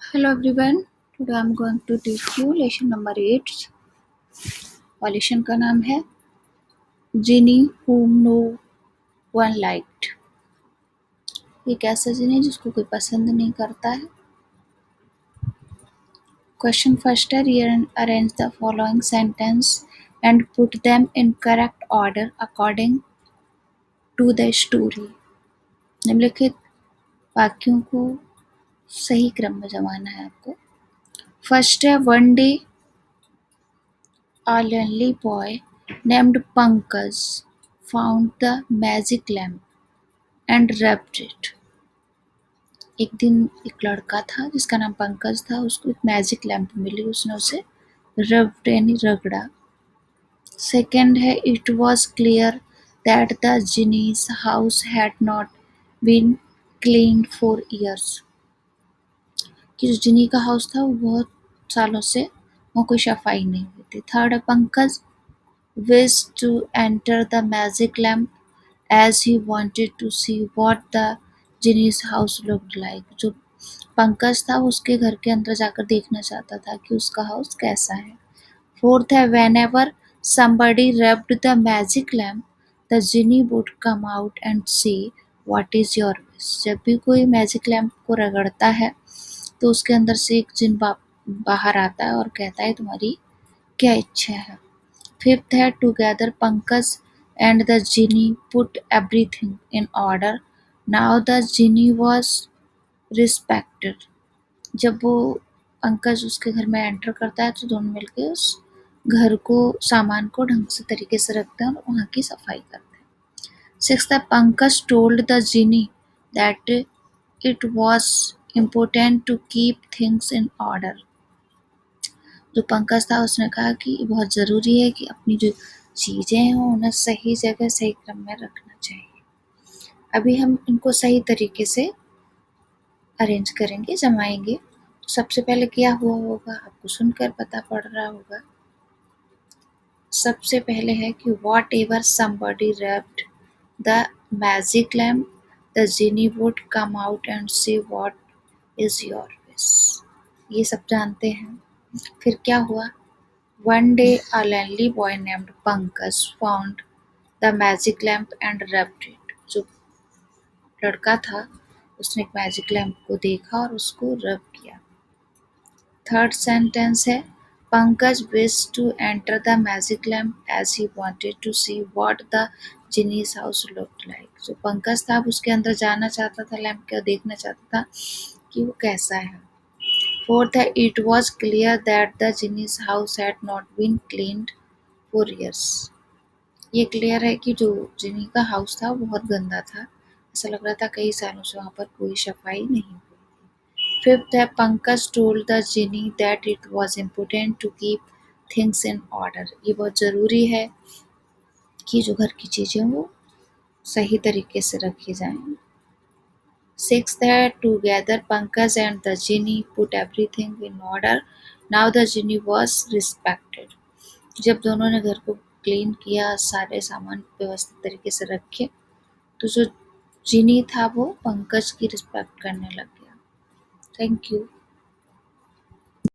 Hello everyone, today I'm going to teach you lesson number 8 और lesson का नाम है जिनी whom no one liked। एक ऐसा जिनी जिसको कोई पसंद नहीं करता है। क्वेश्चन फर्स्ट है, rearrange the following sentence and put them in correct order according to the story। निम्नलिखित वाक्यों को सही क्रम में जमाना है आपको। फर्स्ट है, one day a lonely boy named Pankaj found the magic lamp and rubbed it। एक दिन एक लड़का था जिसका नाम पंकज था, उसको एक मैजिक लैम्प मिली, उसने उसे रब्ड यानी रगड़ा। सेकेंड है, it was clear that the genie's house had not been cleaned for years. कि जो जिनी का हाउस था वो बहुत सालों से वहाँ कोई सफाई नहीं हुई थी। थर्ड है, Pankaj wished to enter the magic lamp as he wanted to see what the genie's house looked like। जो पंकज था वो उसके घर के अंदर जाकर देखना चाहता था कि उसका हाउस कैसा है। फोर्थ है, whenever somebody rubbed the magic lamp the genie would come out and say what is your wish। जब भी कोई मैजिक लैम्प को रगड़ता है तो उसके अंदर से एक जिन बाहर आता है और कहता है तुम्हारी क्या इच्छा है। फिफ्थ है, together Pankaj and the Jini put everything in order now the Jini was respected. जब वो पंकज उसके घर में एंटर करता है तो दोनों मिलकर उस घर को सामान को ढंग से तरीके से रखते हैं और वहाँ की सफाई करते हैं। सिक्स्थ है, Pankaj told the genie that it was important to keep things in order. जो पंकज था उसने कहा कि बहुत ज़रूरी है कि अपनी जो चीज़ें हैं उन्हें सही जगह सही क्रम में रखना चाहिए। अभी हम इनको सही तरीके से अरेंज करेंगे, जमाएंगे। तो सबसे पहले क्या हुआ होगा आपको सुनकर पता पड़ रहा होगा। सबसे पहले है कि what ever somebody rubbed the magic lamp the Jini would come out and से वॉट इज योर विश। ये सब जानते हैं। फिर क्या हुआ, one day a lonely boy named Pankaj found the magic lamp and rubbed it। जो लड़का था उसने एक मैजिक लैम्प को देखा और उसको रब किया। थर्ड सेंटेंस है, Pankaj wished to enter the magic lamp as he wanted to see what the genie's house looked like। जो पंकज था उसके अंदर जाना चाहता था, लैम्प को देखना चाहता था कि वो कैसा है। फोर्थ है, it was clear that the genie's house had not been cleaned for years. ये क्लियर है कि जो जिनी का हाउस था वो बहुत गंदा था, ऐसा लग रहा था कई सालों से वहाँ पर कोई सफाई नहीं हुई थी। फिफ्थ है, Pankaj told the genie that it was important to keep things in order. ये बहुत ज़रूरी है कि जो घर की चीज़ें वो सही तरीके से रखी जाएं। Sixth है, together Pankaj and the genie put everything in order. Now the genie was respected। जब दोनों ने घर को क्लीन किया, सारे सामान व्यवस्थित तरीके से रखे, तो जो जिनी था वो पंकज की रिस्पेक्ट करने लग गया। Thank you.